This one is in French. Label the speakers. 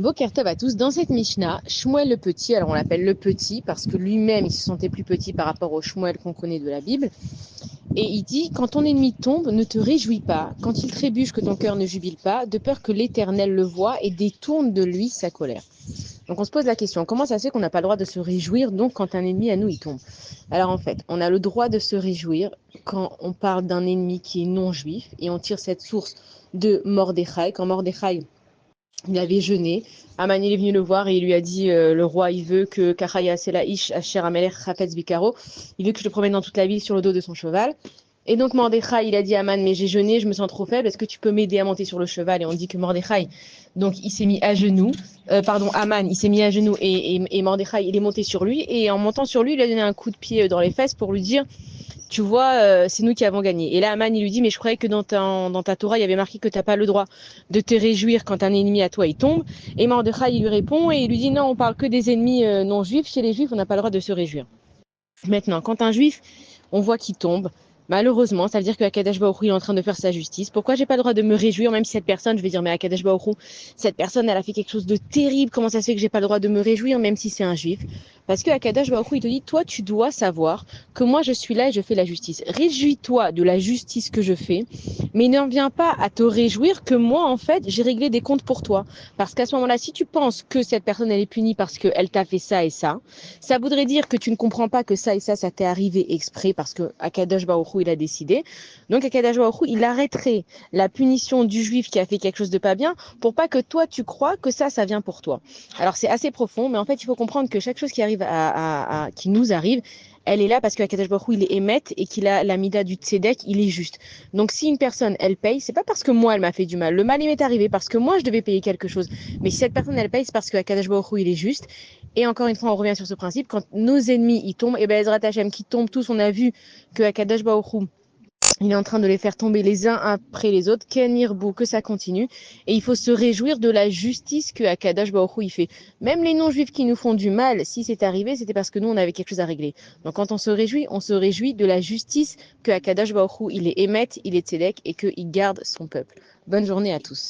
Speaker 1: Boker Tov à tous. Dans cette Mishnah, Shmuel le petit, alors on l'appelle le petit parce que lui-même il se sentait plus petit par rapport au Shmuel qu'on connaît de la Bible. Et il dit, quand ton ennemi tombe, ne te réjouis pas. Quand il trébuche, que ton cœur ne jubile pas, de peur que l'Éternel le voie et détourne de lui sa colère. Donc on se pose la question, comment ça se fait qu'on n'a pas le droit de se réjouir donc quand un ennemi à nous il tombe? Alors en fait, on a le droit de se réjouir quand on parle d'un ennemi qui est non juif et on tire cette source de Mordechai, quand Mordechai il avait jeûné. Aman il est venu le voir et il lui a dit le roi il veut que Kachaya Selaïch Asher Amelech Chafetz Bikaro, il veut que je te promène dans toute la ville sur le dos de son cheval. Et donc Mordechai il a dit à Aman, mais j'ai jeûné, je me sens trop faible, est-ce que tu peux m'aider à monter sur le cheval? Et on dit que Mordechai, donc il s'est mis à genoux, Aman il s'est mis à genoux et Mordechai il est monté sur lui et en montant sur lui il a donné un coup de pied dans les fesses pour lui dire tu vois, c'est nous qui avons gagné. Et là, Aman, il lui dit, mais je croyais que dans ta Torah, il y avait marqué que tu n'as pas le droit de te réjouir quand un ennemi à toi, il tombe. Et Mordechai, il lui répond et il lui dit, non, on parle que des ennemis non juifs. Chez les juifs, on n'a pas le droit de se réjouir. Maintenant, quand un juif, on voit qu'il tombe, malheureusement, ça veut dire que Akadosh Baruch Hu est en train de faire sa justice. Pourquoi j'ai pas le droit de me réjouir, même si cette personne, je vais dire, mais Akadosh Baruch Hu, cette personne, elle a fait quelque chose de terrible, comment ça se fait que j'ai pas le droit de me réjouir, même si c'est un juif? Parce que Akadosh Baruch Hu, il te dit, toi, tu dois savoir que moi, je suis là et je fais la justice. Réjouis-toi de la justice que je fais, mais ne viens pas à te réjouir que moi, en fait, j'ai réglé des comptes pour toi. Parce qu'à ce moment-là, si tu penses que cette personne, elle est punie parce qu'elle t'a fait ça et ça voudrait dire que tu ne comprends pas que ça et ça t'est arrivé exprès parce que Akadosh Baruch Hu, il a décidé. Donc Akadosh Baruch Hu, il arrêterait la punition du juif qui a fait quelque chose de pas bien pour pas que toi tu crois que ça vient pour toi. Alors c'est assez profond, mais en fait il faut comprendre que chaque chose qui arrive qui nous arrive, elle est là parce que Akadosh Baruch Hu, il est émet et qu'il a la mida du tzedek, il est juste. Donc si une personne elle paye, c'est pas parce que moi elle m'a fait du mal. Le mal il m'est arrivé parce que moi je devais payer quelque chose. Mais si cette personne elle paye, c'est parce que Akadosh Baruch Hu, il est juste. Et encore une fois, on revient sur ce principe, quand nos ennemis ils tombent, et ben Ezrat Hashem qui tombent tous, on a vu que Akadosh Baruch Hu, il est en train de les faire tomber les uns après les autres, Ken Yirbu, que ça continue, et il faut se réjouir de la justice que Akadosh Baruch Hu, il fait. Même les non-juifs qui nous font du mal, si c'est arrivé, c'était parce que nous on avait quelque chose à régler. Donc quand on se réjouit de la justice que Akadosh Baruch Hu, il est émet, il est tzedek, et qu'il garde son peuple. Bonne journée à tous.